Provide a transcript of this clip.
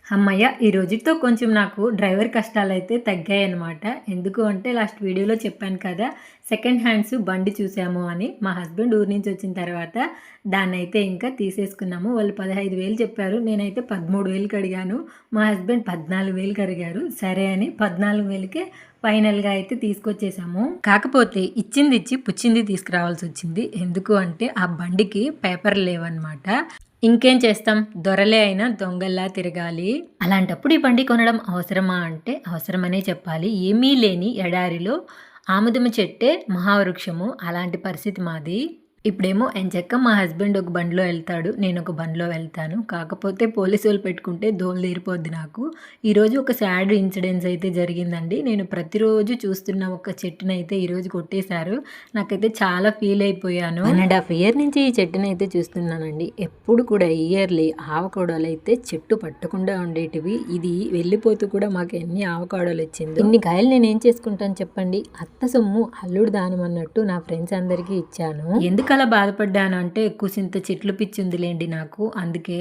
హమ్మయ్య! ఈ రోజుతో కొంచెం నాకు డ్రైవర్ కష్టాలైతే తగ్గాయనమాట. ఎందుకు అంటే లాస్ట్ వీడియోలో చెప్పాను కదా! సెకండ్ హ్యాండ్స్ బండి చూసాము అని. మా హస్బెండ్ ఊరు నుంచి వచ్చిన తర్వాత దాన్నైతే ఇంకా తీసేసుకున్నాము. వాళ్ళు 15,000 చెప్పారు. నేనైతే 13,000కి అడిగాను. మా హస్బెండ్ 14,000కి అడిగారు. సరే అని 14,000కే ఫైనల్‌గా అయితే తీసుకొచ్చేసాము. కాకపోతే ఇచ్చింది ఇచ్చి పుచ్చింది తీసుకురావాల్సొచ్చింది. ఎందుకు అంటే ఆ బండికి పేపర్లు లేవనమాట. ఇంకేం చేస్తాం? దొరలే అయినా దొంగల్లా తిరగాలి. అలాంటప్పుడు ఈ బండి కొనడం అవసరమా అంటే అవసరమనే చెప్పాలి. ఏమీ లేని ఎడారిలో ఆముదం చెట్టే మహావృక్షము. అలాంటి పరిస్థితి మాది. ఇప్పుడేమో ఎంచక్కా మా హస్బెండ్ ఒక బండిలో ఎళ్తాడు. నేనొక బండిలో వెళ్తాను. కాకపోతే పోలీసోళ్ళు పెట్టుకుంటే దోల తీరిపోద్ది నాకు. ఈరోజు ఒక సాడ్ ఇన్సిడెన్స్ అయితే జరిగిందండి. నేను ప్రతిరోజు చూస్తున్న ఒక చెట్టునైతే ఈరోజు కొట్టేశారు. నాకైతే చాలా ఫీల్ అయిపోయాను. 1.5 ఇయర్ నుంచి ఈ చెట్టునైతే చూస్తున్నానండి. ఎప్పుడు కూడా ఇయర్లీ ఆవకాడోలైతే చెట్టు పట్టకుండా ఉండేటివి. ఇది వెళ్ళిపోతూ కూడా మాకు ఎన్ని ఆవకాడోలొచ్చిందో. ఇన్ని కాయలు నేనేం చేసుకుంటాను చెప్పండి? అత్త సొమ్ము అల్లుడు దానం అన్నట్టు నా ఫ్రెండ్స్ అందరికీ ఇచ్చాను. ఎందుకలా బాధపడ్డాను అంటే ఎక్కువ సింత చెట్లు పిచ్చి ఉందిలేండి నాకు. అందుకే